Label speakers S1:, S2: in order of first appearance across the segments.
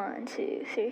S1: 1, 2, 3.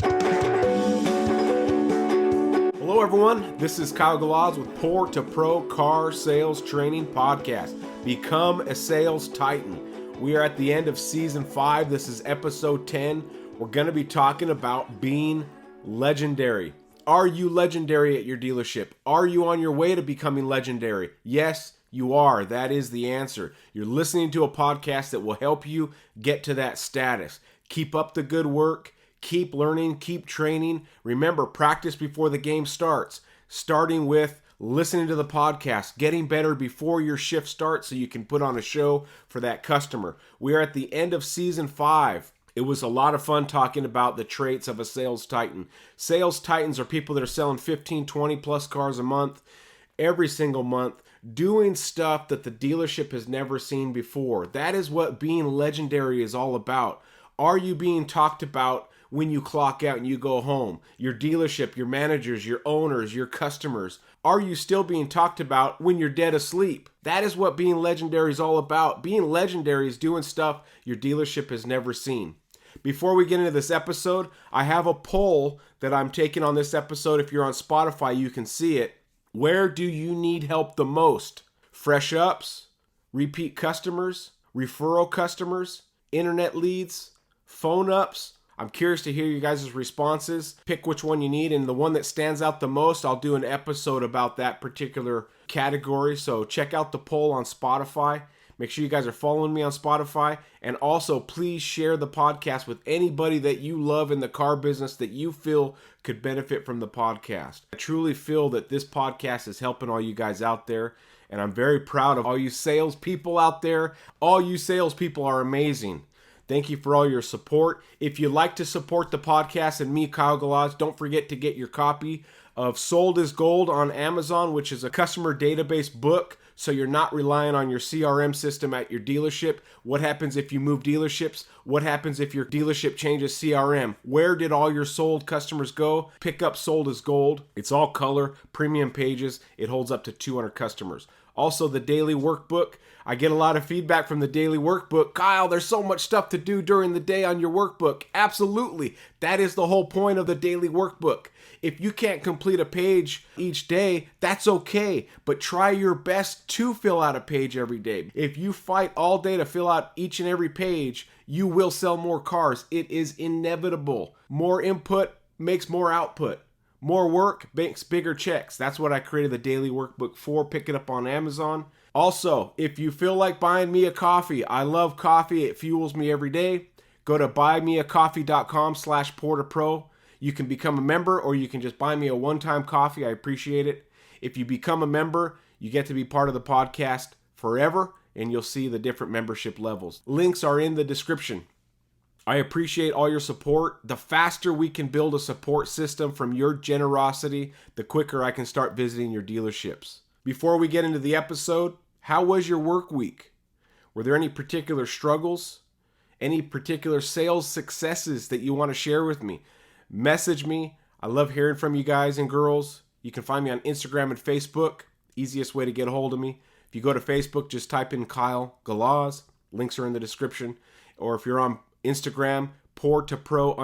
S2: Hello everyone, this is Kyle Galaz with Poor2Pro Car Sales Training Podcast. Become a sales titan. We are at the end of season 5. This is episode 10. We're going to be talking about being legendary. Are you legendary at your dealership? Are you on your way to becoming legendary? Yes, you are. That is the answer. You're listening to a podcast that will help you get to that status. Keep up the good work. Keep learning. Keep training. Remember, practice before the game starts. Starting with listening to the podcast, getting better before your shift starts so you can put on a show for that customer. We are at the end of season 5. It was a lot of fun talking about the traits of a sales titan. Sales titans are people that are selling 15, 20 plus cars a month, every single month, doing stuff that the dealership has never seen before. That is what being legendary is all about. Are you being talked about when you clock out and you go home? Your dealership, your managers, your owners, your customers. Are you still being talked about when you're dead asleep? That is what being legendary is all about. Being legendary is doing stuff your dealership has never seen. Before we get into this episode, I have a poll that I'm taking on this episode. If you're on Spotify, you can see it. Where do you need help the most? Fresh ups, repeat customers, referral customers, internet leads, phone ups? I'm curious to hear you guys' responses. Pick which one you need, and the one that stands out the most, I'll do an episode about that particular category. So check out the poll on Spotify. Make sure you guys are following me on Spotify. And also, please share the podcast with anybody that you love in the car business that you feel could benefit from the podcast. I truly feel that this podcast is helping all you guys out there. And I'm very proud of all you salespeople out there. All you salespeople are amazing. Thank you for all your support. If you'd like to support the podcast and me, Kyle Galaz, don't forget to get your copy of Sold is Gold on Amazon, which is a customer database book, so you're not relying on your CRM system at your dealership. What happens if you move dealerships? What happens if your dealership changes CRM? Where did all your sold customers go? Pick up Sold is Gold. It's all color, premium pages. It holds up to 200 customers. Also, the daily workbook. I get a lot of feedback from the daily workbook. Kyle, there's so much stuff to do during the day on your workbook. Absolutely. That is the whole point of the daily workbook. If you can't complete a page each day, that's okay. But try your best to fill out a page every day. If you fight all day to fill out each and every page, you will sell more cars. It is inevitable. More input makes more output. More work makes bigger checks. That's what I created the daily workbook for. Pick it up on Amazon. Also, if you feel like buying me a coffee, I love coffee. It fuels me every day. Go to buymeacoffee.com/Poor2Pro. You can become a member, or you can just buy me a one-time coffee. I appreciate it. If you become a member, you get to be part of the podcast forever, and you'll see the different membership levels. Links are in the description. I appreciate all your support. The faster we can build a support system from your generosity, the quicker I can start visiting your dealerships. Before we get into the episode, how was your work week? Were there any particular struggles? Any particular sales successes that you want to share with me? Message me. I love hearing from you guys and girls. You can find me on Instagram and Facebook. Easiest way to get a hold of me. If you go to Facebook, just type in Kyle Galaz. Links are in the description. Or if you're on Instagram, Poor2Pro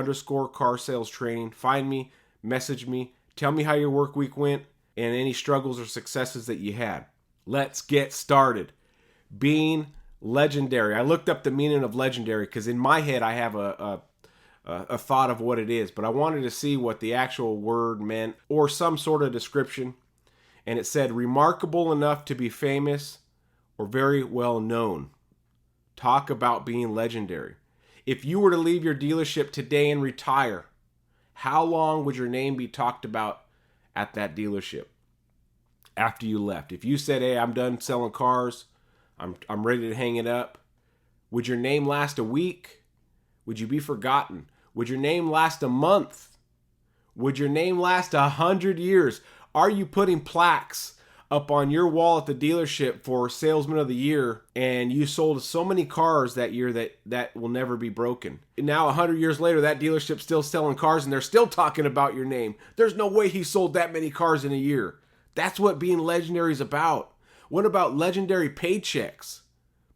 S2: _Car Sales Training. Find me, message me, tell me how your work week went and any struggles or successes that you had. Let's get started. Being legendary. I looked up the meaning of legendary because in my head I have a thought of what it is, but I wanted to see what the actual word meant or some sort of description. And it said remarkable enough to be famous or very well known. Talk about being legendary. If you were to leave your dealership today and retire, how long would your name be talked about at that dealership after you left? If you said, hey, I'm done selling cars, I'm ready to hang it up, would your name last a week? Would you be forgotten? Would your name last a month? Would your name last 100 years? Are you putting plaques up on your wall at the dealership for Salesman of the Year, and you sold so many cars that year that will never be broken? Now, 100 years later, that dealership's still selling cars, and they're still talking about your name. There's no way he sold that many cars in a year. That's what being legendary is about. What about legendary paychecks?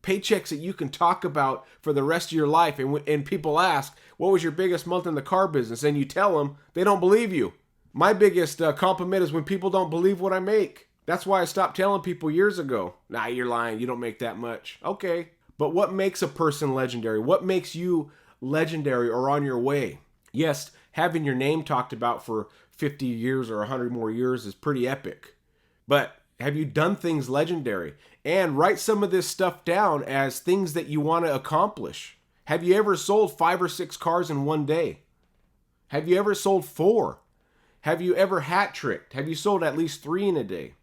S2: paychecks that you can talk about for the rest of your life. And people ask, what was your biggest month in the car business? And you tell them, they don't believe you. My biggest compliment is when people don't believe what I make. That's why I stopped telling people years ago, nah, you're lying, you don't make that much. Okay, but what makes a person legendary? What makes you legendary or on your way? Yes, having your name talked about for 50 years or 100 more years is pretty epic. But have you done things legendary? And write some of this stuff down as things that you want to accomplish. Have you ever sold 5 or 6 cars in one day? Have you ever sold 4? Have you ever hat tricked? Have you sold at least 3 in a day?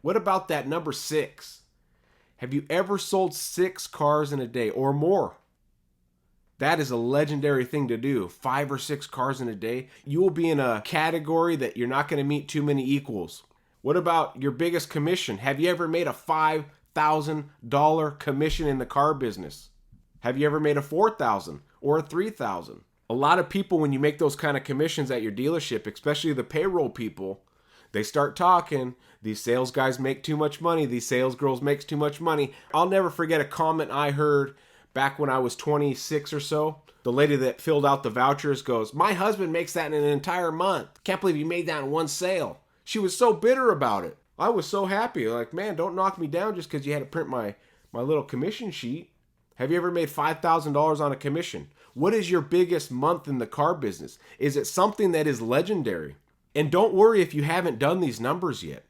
S2: What about that number 6? Have you ever sold 6 cars in a day or more? That is a legendary thing to do. 5 or 6 cars in a day. You will be in a category that you're not going to meet too many equals. What about your biggest commission? Have you ever made a $5,000 commission in the car business? Have you ever made a $4,000 or a $3,000? A lot of people, when you make those kind of commissions at your dealership, especially the payroll people, they start talking, these sales guys make too much money, these sales girls make too much money. I'll never forget a comment I heard back when I was 26 or so. The lady that filled out the vouchers goes, my husband makes that in an entire month. Can't believe you made that in one sale. She was so bitter about it. I was so happy. Like, man, don't knock me down just because you had to print my little commission sheet. Have you ever made $5,000 on a commission? What is your biggest month in the car business? Is it something that is legendary? And don't worry if you haven't done these numbers yet.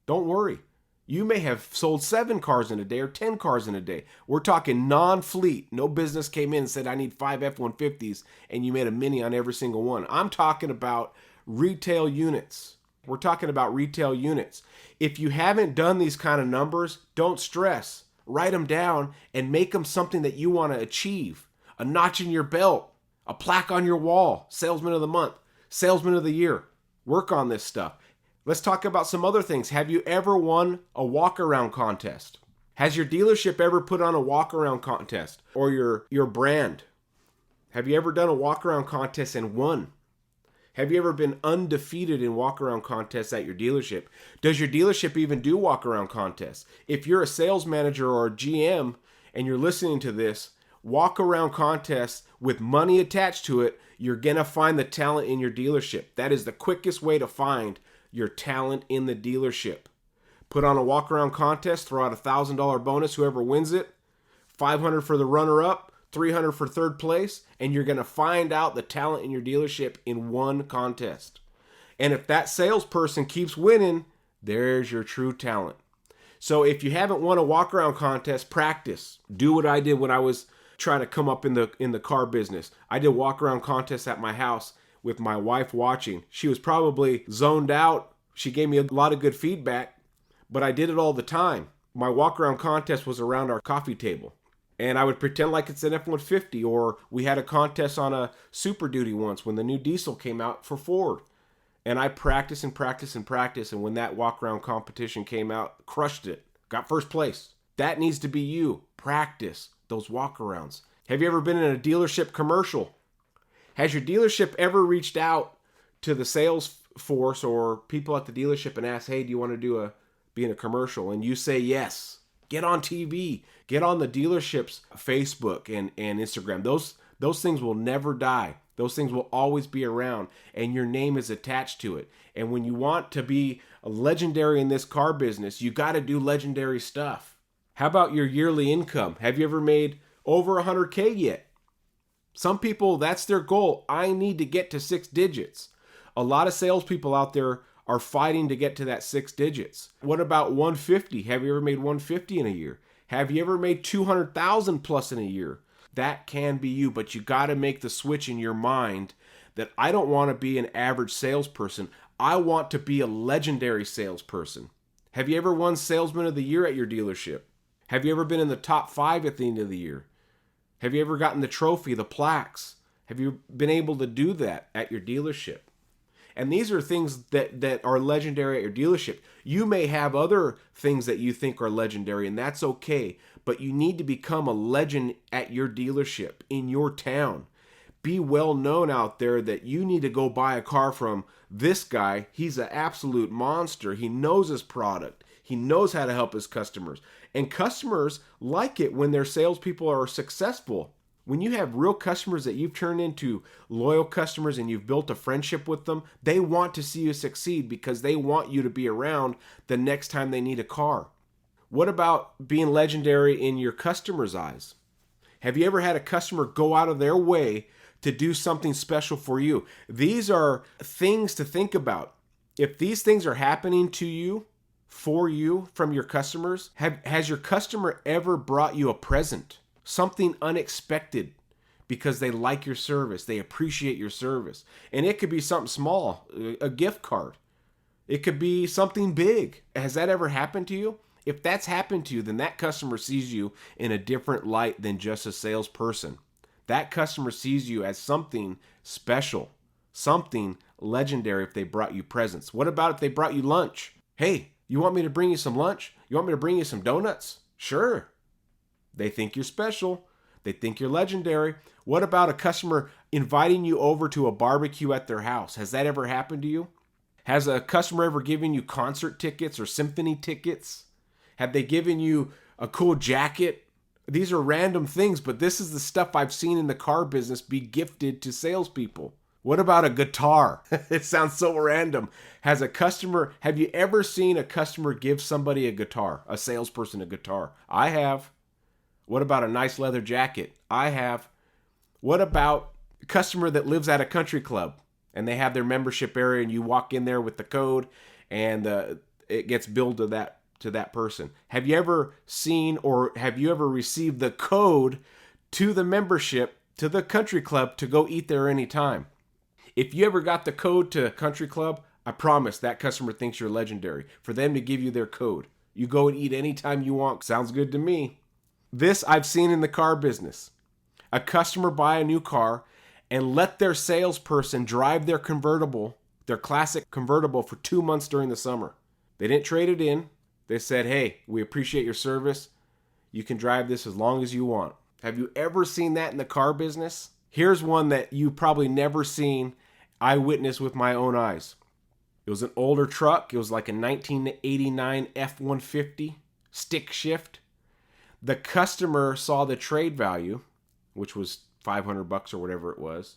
S2: Don't worry. You may have sold 7 cars in a day or 10 cars in a day. We're talking non-fleet. No business came in and said, I need 5 F-150s, and you made a mini on every single one. I'm talking about retail units. We're talking about retail units. If you haven't done these kind of numbers, don't stress. Write them down and make them something that you want to achieve. A notch in your belt, a plaque on your wall, salesman of the month, salesman of the year. Work on this stuff. Let's talk about some other things. Have you ever won a walk-around contest? Has your dealership ever put on a walk-around contest? Or your brand? Have you ever done a walk-around contest and won? Have you ever been undefeated in walk-around contests at your dealership? Does your dealership even do walk-around contests? If you're a sales manager or a GM and you're listening to this, walk-around contests with money attached to it, you're going to find the talent in your dealership. That is the quickest way to find your talent in the dealership. Put on a walk-around contest, throw out a $1,000 bonus, whoever wins it, $500 for the runner-up, $300 for third place, and you're going to find out the talent in your dealership in one contest. And if that salesperson keeps winning, there's your true talent. So if you haven't won a walk-around contest, practice. Do what I did when I was trying to come up in the car business. I did walk-around contests at my house with my wife watching. She was probably zoned out. She gave me a lot of good feedback, but I did it all the time. My walk-around contest was around our coffee table. And I would pretend like it's an F-150, or we had a contest on a Super Duty once when the new diesel came out for Ford. And I practiced and practiced and practiced, and when that walk-around competition came out, crushed it. Got first place. That needs to be you. Practice those walk-arounds. Have you ever been in a dealership commercial? Has your dealership ever reached out to the sales force or people at the dealership and asked, hey, do you want to be in a commercial? And you say yes. Get on TV. Get on the dealership's Facebook and Instagram. Those things will never die. Those things will always be around, and your name is attached to it. And when you want to be a legendary in this car business, you got to do legendary stuff. How about your yearly income? Have you ever made over 100K yet? Some people, that's their goal. I need to get to 6 digits. A lot of salespeople out there are fighting to get to that 6 digits. What about 150? Have you ever made 150 in a year? Have you ever made 200,000 plus in a year? That can be you, but you got to make the switch in your mind that I don't want to be an average salesperson. I want to be a legendary salesperson. Have you ever won Salesman of the Year at your dealership? Have you ever been in the top 5 at the end of the year? Have you ever gotten the trophy, the plaques? Have you been able to do that at your dealership? And these are things that are legendary at your dealership. You may have other things that you think are legendary, and that's okay. But you need to become a legend at your dealership, in your town. Be well known out there that you need to go buy a car from this guy. He's an absolute monster. He knows his product. He knows how to help his customers. And customers like it when their salespeople are successful. When you have real customers that you've turned into loyal customers and you've built a friendship with them, they want to see you succeed because they want you to be around the next time they need a car. What about being legendary in your customers' eyes? Have you ever had a customer go out of their way to do something special for you? These are things to think about. If these things are happening to you, for you, from your customers, has your customer ever brought you a present? Something unexpected because they like your service, they appreciate your service. And it could be something small, a gift card. It could be something big. Has that ever happened to you? If that's happened to you, then that customer sees you in a different light than just a salesperson. That customer sees you as something special, something legendary if they brought you presents. What about if they brought you lunch? Hey, you want me to bring you some lunch? You want me to bring you some donuts? Sure. They think you're special. They think you're legendary. What about a customer inviting you over to a barbecue at their house? Has that ever happened to you? Has a customer ever given you concert tickets or symphony tickets? Have they given you a cool jacket? These are random things, but this is the stuff I've seen in the car business be gifted to salespeople. What about a guitar? It sounds so random. Have you ever seen a customer give somebody a guitar, a salesperson a guitar? I have. What about a nice leather jacket? I have. What about a customer that lives at a country club and they have their membership area and you walk in there with the code and it gets billed to that person? Have you ever seen or have you ever received the code to the membership to the country club to go eat there anytime? If you ever got the code to country club, I promise that customer thinks you're legendary for them to give you their code. You go and eat anytime you want. Sounds good to me. This I've seen in the car business. A customer buy a new car and let their salesperson drive their convertible, their classic convertible, for 2 months during the summer. They didn't trade it in. They said, hey, we appreciate your service. You can drive this as long as you want. Have you ever seen that in the car business? Here's one that you probably never seen. I witnessed with my own eyes. It was an older truck. It was like a 1989 F-150 stick shift. The customer saw the trade value, which was $500 or whatever it was.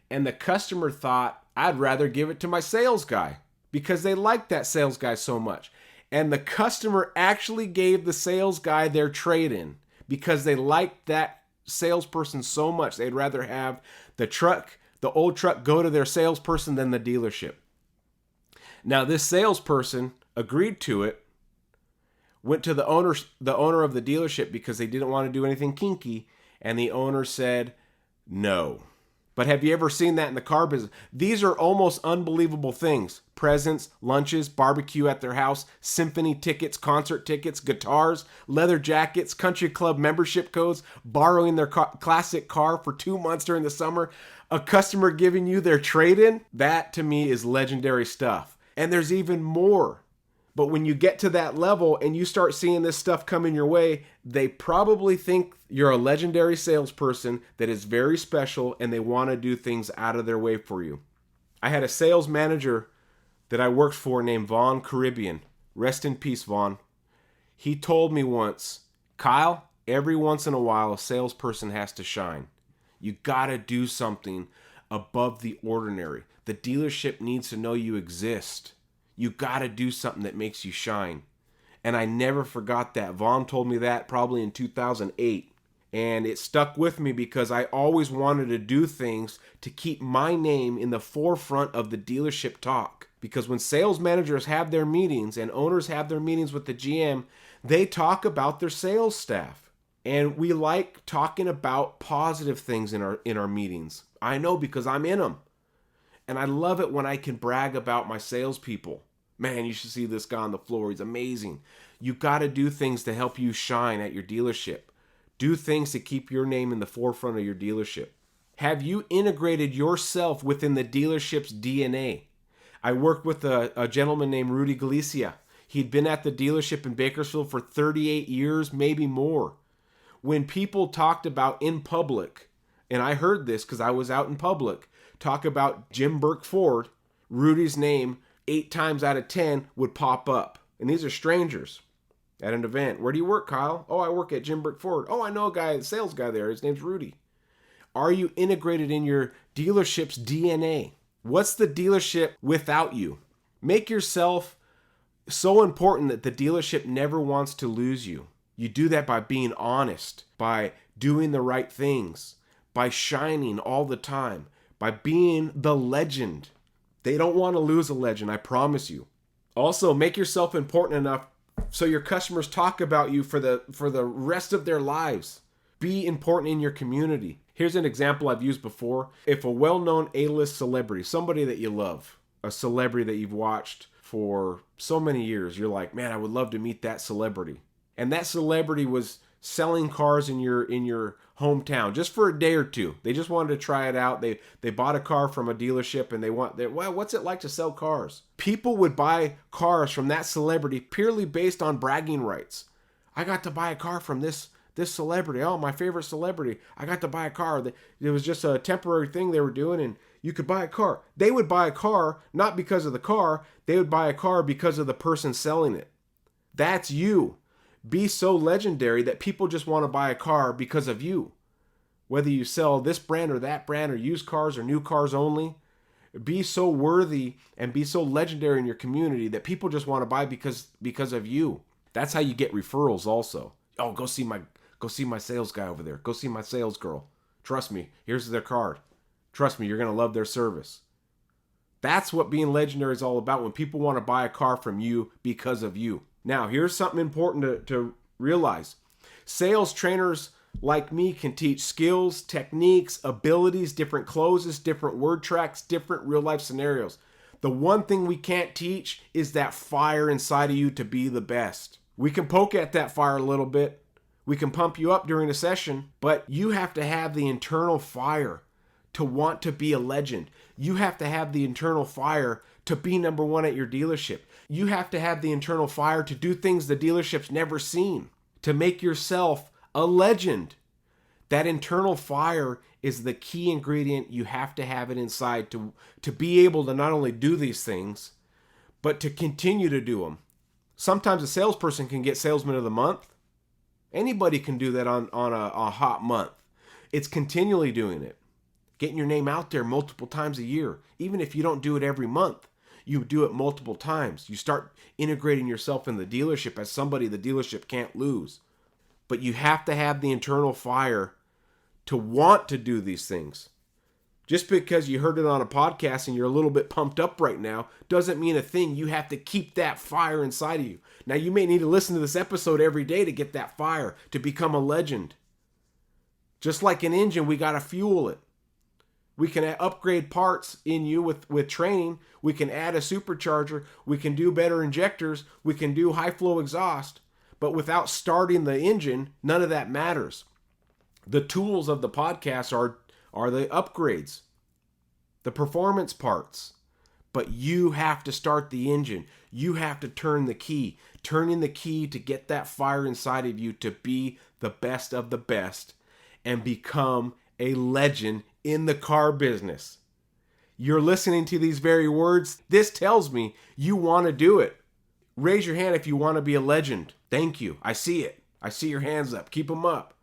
S2: And the customer thought, I'd rather give it to my sales guy because they liked that sales guy so much. And the customer actually gave the sales guy their trade-in because they liked that salesperson so much. They'd rather have the old truck, go to their salesperson than the dealership. Now, this salesperson agreed to it, went to the owner of the dealership because they didn't want to do anything kinky, and the owner said no. But have you ever seen that in the car business? These are almost unbelievable things. Presents, lunches, barbecue at their house, symphony tickets, concert tickets, guitars, leather jackets, country club membership codes, borrowing their classic car for 2 months during the summer, a customer giving you their trade-in. That to me is legendary stuff. And there's even more. But when you get to that level and you start seeing this stuff coming your way, they probably think you're a legendary salesperson that is very special and they want to do things out of their way for you. I had a sales manager that I worked for named Vaughn Caribbean. Rest in peace, Vaughn. He told me once, Kyle, every once in a while a salesperson has to shine. You got to do something above the ordinary. The dealership needs to know you exist. You got to do something that makes you shine. And I never forgot that. Vaughn told me that probably in 2008. And it stuck with me because I always wanted to do things to keep my name in the forefront of the dealership talk. Because when sales managers have their meetings and owners have their meetings with the GM, they talk about their sales staff. And we like talking about positive things in our meetings. I know because I'm in them. And I love it when I can brag about my salespeople. Man, you should see this guy on the floor. He's amazing. You got to do things to help you shine at your dealership. Do things to keep your name in the forefront of your dealership. Have you integrated yourself within the dealership's DNA? I worked with a gentleman named Rudy Galicia. He'd been at the dealership in Bakersfield for 38 years, maybe more. When people talked about in public, and I heard this because I was out in public, talk about Jim Burke Ford, Rudy's name 8 times out of 10 would pop up. And these are strangers at an event. Where do you work, Kyle? Oh, I work at Jim Brick Ford. Oh, I know a sales guy there. His name's Rudy. Are you integrated in your dealership's DNA? What's the dealership without you? Make yourself so important that the dealership never wants to lose you. You do that by being honest, by doing the right things, by shining all the time, by being the legend. They don't want to lose a legend, I promise you. Also, make yourself important enough so your customers talk about you for the rest of their lives. Be important in your community. Here's an example I've used before. If a well-known A-list celebrity, somebody that you love, a celebrity that you've watched for so many years, you're like, man, I would love to meet that celebrity. And that celebrity was selling cars in your hometown just for a day or two. They just wanted to try it out. They bought a car from a dealership and well, what's it like to sell cars? People would buy cars from that celebrity purely based on bragging rights. I got to buy a car from this celebrity. Oh, my favorite celebrity. I got to buy a car. It was just a temporary thing they were doing, and you could buy a car. They would buy a car not because of the car. They would buy a car because of the person selling it. That's you. Be so legendary that people just want to buy a car because of you. Whether you sell this brand or that brand or used cars or new cars only, be so worthy and be so legendary in your community that people just want to buy because of you. That's how you get referrals also. Oh, go see my sales guy over there. Go see my sales girl. Trust me, here's their card. Trust me, you're going to love their service. That's what being legendary is all about, when people want to buy a car from you because of you. Now, here's something important to realize. Sales trainers like me can teach skills, techniques, abilities, different closes, different word tracks, different real-life scenarios. The one thing we can't teach is that fire inside of you to be the best. We can poke at that fire a little bit. We can pump you up during a session, but you have to have the internal fire to want to be a legend. You have to have the internal fire to be number one at your dealership. You have to have the internal fire to do things the dealership's never seen, to make yourself a legend. That internal fire is the key ingredient. You have to have it inside to be able to not only do these things, but to continue to do them. Sometimes a salesperson can get Salesman of the Month. Anybody can do that on a hot month. It's continually doing it. Getting your name out there multiple times a year. Even if you don't do it every month, you do it multiple times. You start integrating yourself in the dealership as somebody the dealership can't lose. But you have to have the internal fire to want to do these things. Just because you heard it on a podcast and you're a little bit pumped up right now doesn't mean a thing. You have to keep that fire inside of you. Now, you may need to listen to this episode every day to get that fire, to become a legend. Just like an engine, we got to fuel it. We can upgrade parts in you with training. We can add a supercharger. We can do better injectors. We can do high flow exhaust. But without starting the engine, none of that matters. The tools of the podcast are the upgrades, the performance parts. But you have to start the engine. You have to turn the key. Turning the key to get that fire inside of you to be the best of the best and become a legend in the car business. You're listening to these very words. This tells me you want to do it. Raise your hand if you want to be a legend. Thank you. I see it. I see your hands up. Keep them up.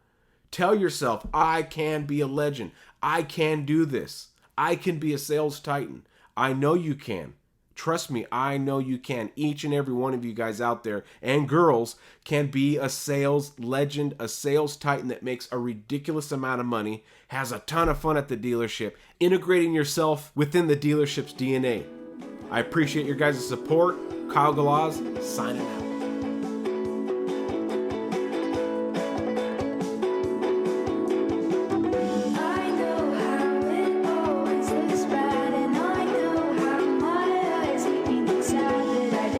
S2: Tell yourself, I can be a legend. I can do this. I can be a sales titan. I know you can. Trust me, I know you can. Each and every one of you guys out there and girls can be a sales legend, a sales titan that makes a ridiculous amount of money, has a ton of fun at the dealership, integrating yourself within the dealership's DNA. I appreciate your guys' support. Kyle Galaz, signing out.